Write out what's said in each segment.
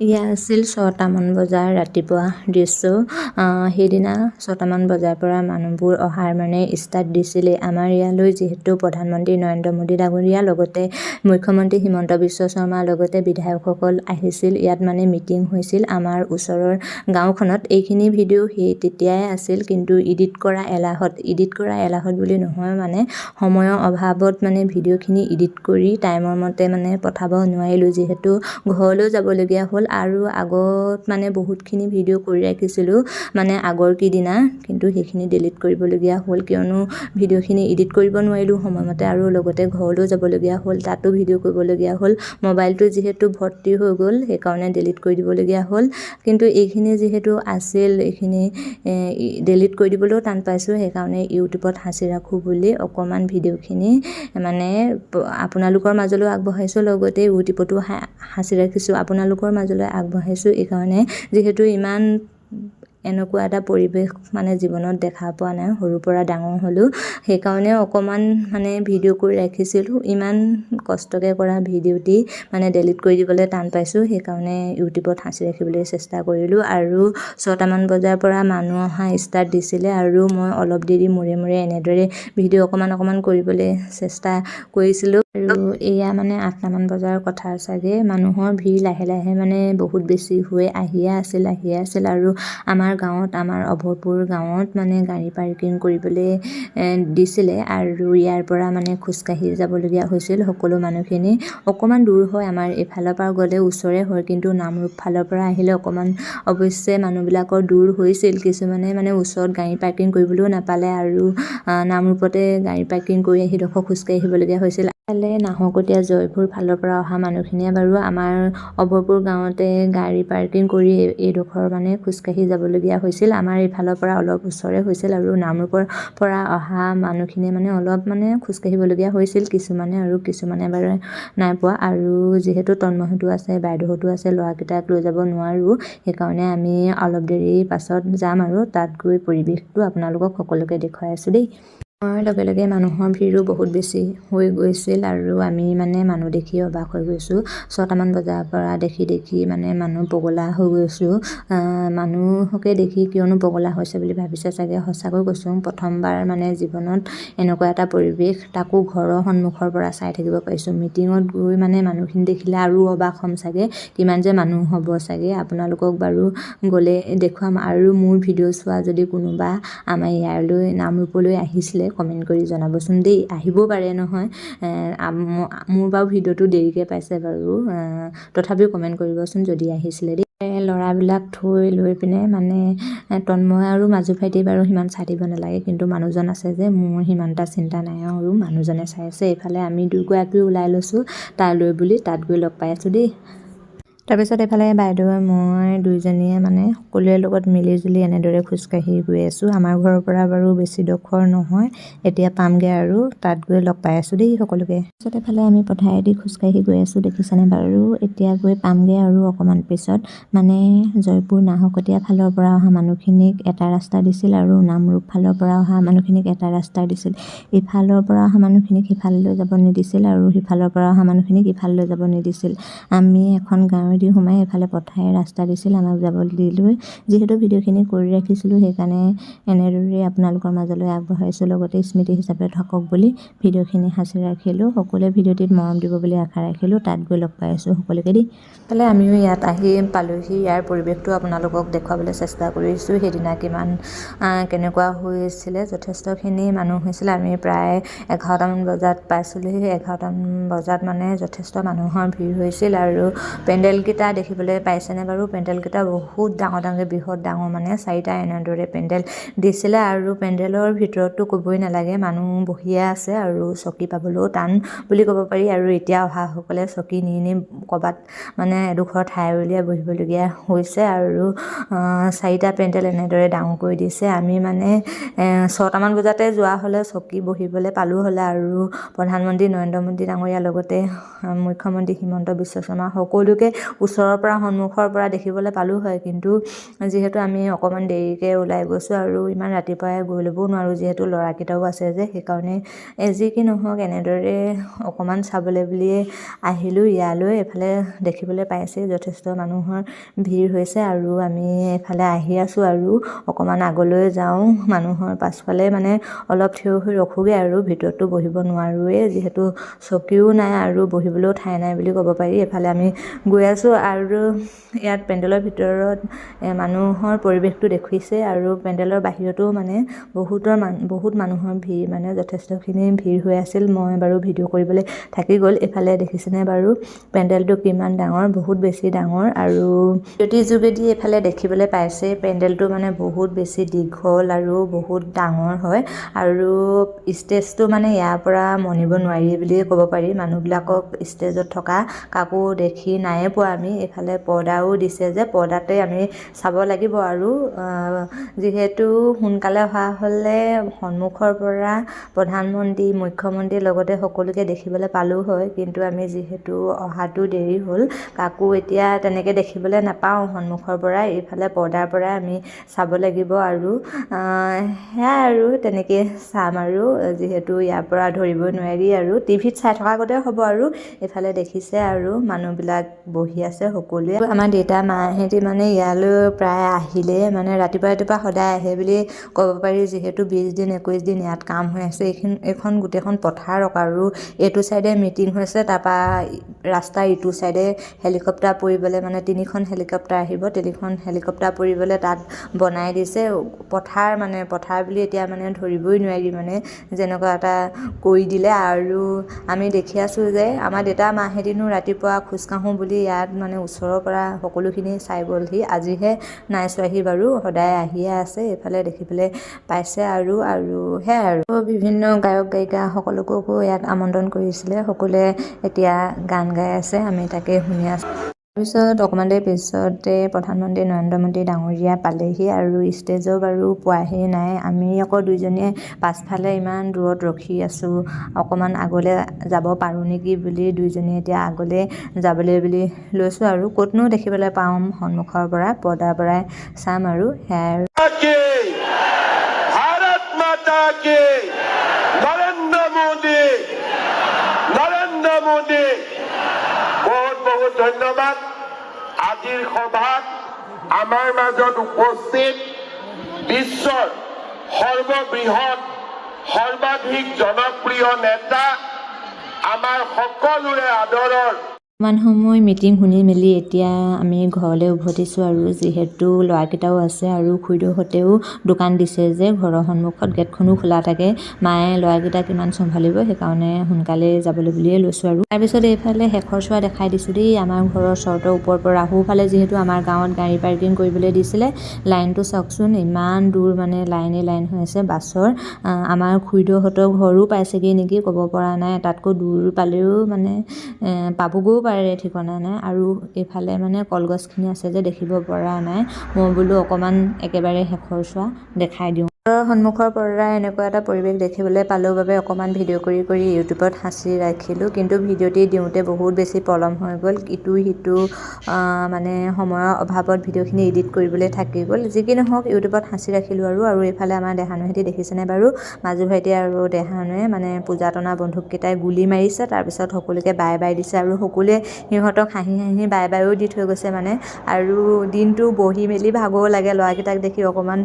এয়া আছিল ৬টামান বজাৰ ৰাতিপুৱা দৃশ্য। সেইদিনা ৬টামান বজাৰ পৰা মানুহবোৰ অহাৰ মানে ষ্টাৰ্ট দিছিলে আমাৰ ইয়ালৈ, যিহেতু প্ৰধানমন্ত্ৰী নৰেন্দ্ৰ মোদী ডাঙৰীয়া লগতে মুখ্যমন্ত্ৰী হিমন্ত বিশ্ব শৰ্মাৰ লগতে বিধায়কসকল আহিছিল। ইয়াত মানে মিটিং হৈছিল আমাৰ ওচৰৰ গাঁওখনত। এইখিনি ভিডিঅ' সেই তেতিয়াই আছিল, কিন্তু এডিট কৰা এলাহত বুলি নহয়, মানে সময়ৰ অভাৱত মানে ভিডিঅ'খিনি এডিট কৰি টাইমৰ মতে মানে পঠাব নোৱাৰিলোঁ, যিহেতু ঘৰলৈ যাবলগীয়া হ'ল। আৰু আগত মানে বহুতখিনি ভিডিঅ' কৰি ৰাখিছিলোঁ মানে আগৰ কিদিনা, কিন্তু সেইখিনি ডিলিট কৰিবলগীয়া হ'ল, কিয়নো ভিডিঅ'খিনি এডিট কৰিব নোৱাৰিলোঁ সময়মতে, আৰু লগতে ঘৰলৈও যাবলগীয়া হ'ল, তাতো ভিডিঅ' কৰিবলগীয়া হ'ল। মোবাইলটো যিহেতু ভৰ্তি হৈ গ'ল, সেইকাৰণে ডিলিট কৰি দিবলগীয়া হ'ল। কিন্তু এইখিনি যিহেতু আছিল, এইখিনি ডিলিট কৰি দিবলৈও টান পাইছোঁ, সেইকাৰণে ইউটিউবত সাঁচি ৰাখোঁ বুলি অকণমান ভিডিঅ'খিনি মানে আপোনালোকৰ মাজলৈ আগবঢ়াইছোঁ, লগতে ইউটিউবতো সাঁচি ৰাখিছোঁ, আপোনালোকৰ মাজলৈ আগবঢ়াইছোঁ। এইকাৰণে যিহেতু ইমান এনেকুৱা এটা পৰিৱেশ মানে জীৱনত দেখা পোৱা নাই, সৰুৰ পৰা ডাঙৰ হ'লোঁ, সেইকাৰণে অকণমান মানে ভিডিঅ' কৰি ৰাখিছিলোঁ। ইমান কষ্টকৈ কৰা ভিডিঅ'টি মানে ডিলিট কৰি দিবলৈ টান পাইছোঁ, সেইকাৰণে ইউটিউবত সাঁচি ৰাখিবলৈ চেষ্টা কৰিলোঁ। আৰু ৬টামান বজাৰ পৰা মানুহ অহা ষ্টাৰ্ট দিছিলে, আৰু মই অলপ দেৰি মূৰে মূৰে এনেদৰে ভিডিঅ' অকণমান কৰিবলৈ চেষ্টা কৰিছিলোঁ। আৰু এয়া মানে ৮টামান বজাৰ কথা চাগে, মানুহৰ ভিৰ লাহে লাহে মানে বহুত বেছি হৈ আহিয়ে আছিল। আৰু আমাৰ গাঁৱত, আমাৰ অভয়পুৰ গাঁৱত মানে গাড়ী পাৰ্কিং কৰিবলৈ দিছিলে, আৰু ইয়াৰ পৰা মানে খোজকাঢ়ি যাবলগীয়া হৈছিল সকলো মানুহখিনি। অকণমান দূৰ হয়, আমাৰ এইফালৰ পৰা গ'লে ওচৰে হয়, কিন্তু নামৰূপ ফালৰ পৰা আহিলে অকণমান অৱশ্যে মানুহবিলাকৰ দূৰ হৈছিল। কিছুমানে মানে ওচৰত গাড়ী পাৰ্কিং কৰিবলৈও নাপালে, আৰু নামৰূপতে গাড়ী পাৰ্কিং কৰি সেইডোখৰ খোজকাঢ়ি আহিবলগীয়া হৈছিল। নাহৰকটীয়া জয়পুৰ ফালৰ পৰা অহা মানুহখিনিয়ে বাৰু আমাৰ অভয়পুৰ গাঁৱতে গাড়ী পাৰ্কিং কৰি এইডোখৰ মানে খোজকাঢ়ি যাবলগীয়া হৈছিল। আমাৰ এইফালৰ পৰা অলপ ওচৰে হৈছিল, আৰু নামৰূপৰ পৰা অহা মানুহখিনিয়ে মানে অলপ মানে খোজকাঢ়িবলগীয়া হৈছিল কিছুমানে, আৰু কিছুমানে বাৰু নাই পোৱা। আৰু যিহেতু তন্ময়হঁতো আছে, বাইদেউহঁতো আছে, ল'ৰাকেইটাক লৈ যাব নোৱাৰোঁ, সেইকাৰণে আমি অলপ দেৰি পাছত যাম, আৰু তাত গৈ পৰিৱেশটো আপোনালোকক সকলোকে দেখুৱাই আছোঁ দেই। লগে লগে মানুহৰ ভিৰো বহুত বেছি হৈ গৈছিল, আৰু আমি মানে মানুহ দেখি অবাক হৈ গৈছোঁ। ৬টামান বজাৰ পৰা দেখি মানে মানুহ পগলা হৈ গৈছোঁ। মানুহকে দেখি কিয়নো পগলা হৈছে বুলি ভাবিছে চাগে, সঁচাকৈ কৈছোঁ, প্ৰথমবাৰ মানে জীৱনত এনেকুৱা এটা পৰিৱেশ, তাকো ঘৰৰ সন্মুখৰ পৰা চাই থাকিব পাৰিছোঁ। মিটিঙত গৈ মানে মানুহখিনি দেখিলে আৰু অবাক হ'ম চাগে, কিমান যে মানুহ হ'ব চাগে। আপোনালোকক বাৰু গ'লে দেখুৱাম। আৰু মোৰ ভিডিঅ' চোৱা যদি কোনোবা আমাৰ ইয়ালৈ নামৰূপলৈ আহিছিলে, কমেণ্ট কৰি জনাবচোন দেই। আহিবও পাৰে নহয়, মোৰ বাৰু ভিডিঅ'টো দেৰিকৈ পাইছে বাৰু, তথাপিও কমেণ্ট কৰিবচোন যদি আহিছিলে দেই। ল'ৰাবিলাক থৈ লৈ পিনে মানে তন্ময় আৰু মাজু ভাইটি বাৰু সিমান চাই দিব নালাগে, কিন্তু মানুহজন আছে যে, মোৰ সিমান এটা চিন্তা নাই, আৰু মানুহজনে চাই আছে। এইফালে আমি দুগৰাকীও ওলাই লৈছোঁ তালৈ বুলি, তাত গৈ লগ পাই আছোঁ দেই। তাৰপিছত এইফালে বাইদেৱে মই দুইজনীয়ে মানে সকলোৰে লগত মিলিজুলি এনেদৰে খোজকাঢ়ি গৈ আছোঁ। আমাৰ ঘৰৰ পৰা বাৰু বেছি ডোখৰ নহয়, এতিয়া পামগৈ, আৰু তাত গৈ লগ পাই আছোঁ দেই সকলোকে। তাৰপিছত এইফালে আমি পথাৰেদি খোজকাঢ়ি গৈ আছোঁ, দেখিছেনে বাৰু। এতিয়া গৈ পামগৈ, আৰু অকণমান পিছত মানে জয়পুৰ নাহৰকটীয়া ফালৰ পৰা অহা মানুহখিনিক এটা ৰাস্তা দিছিল, আৰু নামৰূপ ফালৰ পৰা অহা মানুহখিনিক এটা ৰাস্তা দিছিল। ইফালৰ পৰা অহা মানুহখিনিক সিফাললৈ যাব নিদিছিল, আৰু সিফালৰ পৰা অহা মানুহখিনিক ইফাললৈ যাব নিদিছিল। আমি এখন গাঁৱেদি সোমাই এইফালে পথাৰে ৰাস্তা দিছিল আমাক যাবলৈ লৈ। যিহেতু ভিডিঅ'খিনি কৰি ৰাখিছিলোঁ, সেইকাৰণে এনেদৰে আপোনালোকৰ মাজলৈ আগবঢ়াইছোঁ, লগতে স্মৃতি হিচাপে থাকক বুলি ভিডিঅ'খিনি সাঁচি ৰাখিলোঁ। সকলোৱে ভিডিঅ'টিত মৰম দিব বুলি আশা ৰাখিলোঁ। তাত গৈ লগ পাই আছোঁ সকলোকে দেই। তালে আমিও ইয়াত আহি পালোহি। ইয়াৰ পৰিৱেশটো আপোনালোকক দেখুৱাবলৈ চেষ্টা কৰিছোঁ। সেইদিনা কেনেকুৱা হৈছিলে, যথেষ্টখিনি মানুহ হৈছিলে। আমি প্ৰায় 11টামান বজাত পাইছিলোহি। 11টামান বজাত মানে যথেষ্ট মানুহৰ ভিৰ হৈছিল, আৰু পেণ্ডেলকেইটা দেখিবলৈ পাইছেনে বাৰু। পেণ্ডেলকেইটা বহুত ডাঙৰ বৃহৎ ডাঙৰ, মানে 4টা এনেদৰে পেণ্ডেল দিছিলে, আৰু পেণ্ডেলৰ ভিতৰততো ক'বই নালাগে, মানুহ বহিয়ে আছে, আৰু চকী পাবলৈও টান বুলি ক'ব পাৰি। আৰু এতিয়া অহাসকলে চকী নি ক'ৰবাত মানে এডোখৰ ঠাই উলিয়াই বহিবলগীয়া হৈছে, আৰু 4টা পেণ্ডেল এনেদৰে ডাঙৰ কৰি দিছে। আমি মানে 6টামান বজাতে যোৱা হ'লে চকী বহিবলৈ পালোঁ হ'লে, আৰু প্ৰধানমন্ত্ৰী নৰেন্দ্ৰ মোদী ডাঙৰীয়াৰ লগতে মুখ্যমন্ত্ৰী হিমন্ত বিশ্ব শৰ্মা সকলোকে ওচৰৰ পৰা সন্মুখৰ পৰা দেখিবলৈ পালোঁ হয়, কিন্তু যিহেতু আমি অকণমান দেৰিকৈ ওলাই গৈছোঁ আৰু ইমান ৰাতিপুৱাই গৈ ল'বও নোৱাৰোঁ, যিহেতু ল'ৰাকেইটাও আছে যে, সেইকাৰণে যি কি নহওক এনেদৰে অকণমান চাবলৈ বুলিয়ে আহিলোঁ ইয়ালৈ। এফালে দেখিবলৈ পাইছে যথেষ্ট মানুহৰ ভিৰ হৈছে আৰু আমি এফালে আহি আছোঁ আৰু অকণমান আগলৈ যাওঁ। মানুহৰ পাছফালে মানে অলপ থিয় হৈ ৰখোগৈ আৰু ভিতৰতো বহিব নোৱাৰোঁৱেই, যিহেতু চকীও নাই আৰু বহিবলৈও ঠাই নাই বুলি ক'ব পাৰি। এফালে আমি গৈ আছোঁ আৰু ইয়াত পেণ্ডেলৰ ভিতৰত মানুহৰ পৰিৱেশটো দেখিছে আৰু পেণ্ডেলৰ বাহিৰতো মানে বহুত মানুহৰ ভিৰ, মানে যথেষ্টখিনি ভিৰ হৈ আছিল। মই বাৰু ভিডিঅ' কৰিবলৈ থাকি গ'ল। এফালে দেখিছেনে বাৰু পেণ্ডেলটো কিমান ডাঙৰ, বহুত বেছি ডাঙৰ আৰু যোগেদি এফালে দেখিবলৈ পাইছে পেণ্ডেলটো মানে বহুত বেছি দীঘল আৰু বহুত ডাঙৰ হয় আৰু ষ্টেজটো মানে ইয়াৰ পৰা মনিব নোৱাৰি বুলিয়ে ক'ব পাৰি। মানুহবিলাকক ষ্টেজত থকা কাকো দেখি নায়ে পোৱা আমি। এইফালে পৰ্দাও দিছে যে, পৰ্দাতে আমি চাব লাগিব আৰু যিহেতু সোনকালে অহা হ'লে সন্মুখৰ পৰা প্ৰধানমন্ত্ৰী, মুখ্যমন্ত্ৰীৰ লগতে সকলোকে দেখিবলৈ পালোঁ হয়, কিন্তু আমি যিহেতু অহাটো দেৰি হ'ল, কাকো এতিয়া তেনেকৈ দেখিবলৈ নাপাওঁ সন্মুখৰ পৰা। এইফালে পৰ্দাৰ পৰা আমি চাব লাগিব আৰু সেয়াই আৰু তেনেকৈ চাম আৰু যিহেতু ইয়াৰ পৰা ধৰিব নোৱাৰি আৰু টিভিত চাই থকা আগতে হ'ব আৰু এইফালে দেখিছে আৰু মানুহবিলাক বহি আছে সকলোৱে। আমাৰ দেউতা মাহঁতি মানে ইয়ালৈ প্ৰায় আহিলে মানে ৰাতিপুৱা সদায় আহে বুলি ক'ব পাৰি, যিহেতু 20 দিন 21 দিন ইয়াত কাম হৈ আছে। এইখন গোটেইখন পথাৰক আৰু এইটো চাইডে মিটিং হৈছে, তাৰপৰা ৰাস্তাৰ ইটো চাইডে হেলিকপ্টাৰ পৰিবলৈ মানে 3খন হেলিকপ্টাৰ আহিব, 3খন হেলিকপ্টাৰ পৰিবলৈ তাত বনাই দিছে। পথাৰ বুলি এতিয়া মানে ধৰিবই নোৱাৰি, মানে যেনেকুৱা এটা কৰি দিলে আৰু আমি দেখি আছোঁ যে আমাৰ দেউতা মাহঁতিনো ৰাতিপুৱা খোজকাঢ়োঁ বুলি ইয়াত মানে ওচৰৰ পৰা সকলোখিনি চাই গ'লহি। আজিহে নাই চোৱাহি বাৰু, সদায় আহিয়ে আছে। এইফালে দেখিবলৈ পাইছে আৰু সেয়াই আৰু বিভিন্ন গায়ক গায়িকা সকলোকো ইয়াত আমন্ত্ৰণ কৰিছিলে। সকলোৱে এতিয়া গান গাই আছে, আমি তাকে শুনি আছোঁ। তাৰপিছত অকণমান দেৰি পিছতে প্ৰধানমন্ত্ৰী নৰেন্দ্ৰ মোদী ডাঙৰীয়া পালেহি আৰু ষ্টেজো বাৰু পোৱাহি নাই। আমি আকৌ দুইজনীয়ে পাছফালে ইমান দূৰত ৰখি আছোঁ, অকণমান আগলৈ যাব পাৰোঁ নেকি বুলি দুইজনীয়ে এতিয়া আগলৈ যাবলৈ বুলি লৈছোঁ আৰু ক'তনো দেখিবলৈ পাম সন্মুখৰ পৰা, পৰ্দাৰ পৰাই চাম আৰু সেয়াই আৰু ভাৰত মাতা কি নৰেন্দ্ৰ মোদী বহুত ধন্যবাদ। আজিৰ সভাত আমাৰ মাজত উপস্থিত বিশ্বৰ সৰ্ববৃহৎ সৰ্বাধিক জনপ্ৰিয় নেতা, আমাৰ সকলোৰে আদৰৰ ইমান সময় মিটিং শুনি মেলি এতিয়া আমি ঘৰলৈ উভতিছোঁ আৰু যিহেতু ল'ৰাকেইটাও আছে আৰু খুৰীদেউহঁতেও দোকান দিছে যে ঘৰৰ সন্মুখত, গেটখনো খোলা থাকে। মায়ে ল'ৰাকেইটাক কিমান চম্ভালিব, সেইকাৰণে সোনকালে যাবলৈ বুলিয়ে লৈছোঁ আৰু তাৰপিছত এইফালে শেষৰ চোৱা দেখাই দিছোঁ দেই আমাৰ ঘৰৰ চৰ্তৰ ওপৰৰ পৰা। সোঁফালে যিহেতু আমাৰ গাঁৱত গাড়ী পাৰ্কিং কৰিবলৈ দিছিলে, লাইনটো চাওকচোন ইমান দূৰ, মানে লাইন হৈ আছে বাছৰ। আমাৰ খুৰীদেউহঁতৰ ঘৰো পাইছেগৈ নেকি ক'ব পৰা নাই, তাতকৈ দূৰ পালেও মানে পাবগৈও পাৰে, ঠিকনা নাই। আৰু এইফালে মানে কলগছখিনি আছে যে দেখিব পৰা নাই, মই বোলো অকণমান একেবাৰে শেষৰ চোৱা দেখাই দিওঁ। সন্মুখৰ পৰা এনেকুৱা এটা পৰিৱেশ দেখিবলৈ পালোঁ বাবে অকণমান ভিডিঅ' কৰি ইউটিউবত সাঁচি ৰাখিলোঁ, কিন্তু ভিডিঅ'টি দিওঁতে বহুত বেছি পলম হৈ গ'ল। ইটো সিটো মানে সময়ৰ অভাৱত ভিডিঅ'খিনি এডিট কৰিবলৈ থাকি গ'ল। যি কি নহওক ইউটিউবত সাঁচি ৰাখিলোঁ আৰু এইফালে আমাৰ দেহানুহেঁতি দেখিছেনে বাৰু, মাজু ভাইটি আৰু দেহানুৱে মানে পূজা টনা বন্ধুককেইটাই গুলি মাৰিছে, তাৰপিছত সকলোকে বাই বাই দিছে আৰু সকলোৱে সিহঁতক হাঁহি বাই বায়ো দি থৈ গৈছে মানে। আৰু দিনটো বহি মেলি ভাগৰো লাগে, ল'ৰাকেইটাক দেখি অকণমান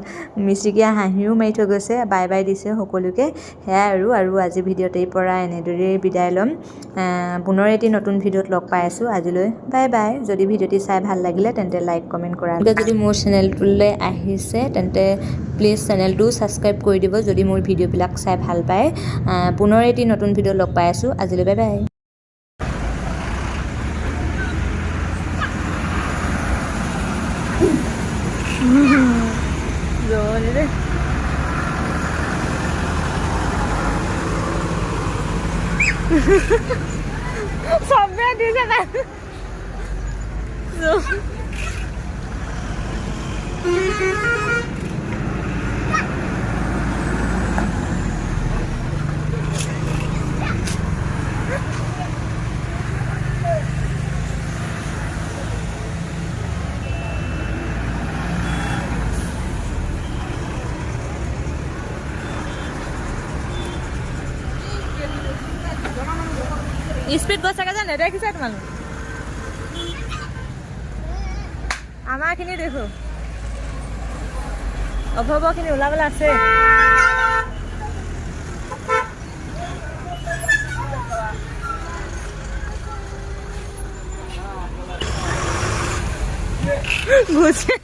মিচিকীয়া হাঁহিও মাৰি থৈ গৈছে, বাই বাই দিছে সকলোকে। সেয়াই আৰু আজি ভিডিঅ'টিৰ পৰা এনেদৰেই বিদায় ল'ম। পুনৰ এটি নতুন ভিডিঅ'ত লগ পাই আছোঁ। আজিলৈ বাই বাই। যদি ভিডিঅ'টি চাই ভাল লাগিলে তেন্তে লাইক কমেণ্ট কৰা। যদি মোৰ চেনেলটোলৈ আহিছে তেন্তে প্লিজ চেনেলটো ছাবস্ক্ৰাইব কৰি দিব যদি মোৰ ভিডিঅ'বিলাক চাই ভাল পায়। পুনৰ এটি নতুন ভিডিঅ'ত লগ পাই আছোঁ। আজিলৈ bye bye. Sampai di sana. Speed গৈছেগৈ যে নেদেখিছে তোমালোক আমাৰখিনি দেখো অভৱখিনি ওলাবলৈ আছে বুঝে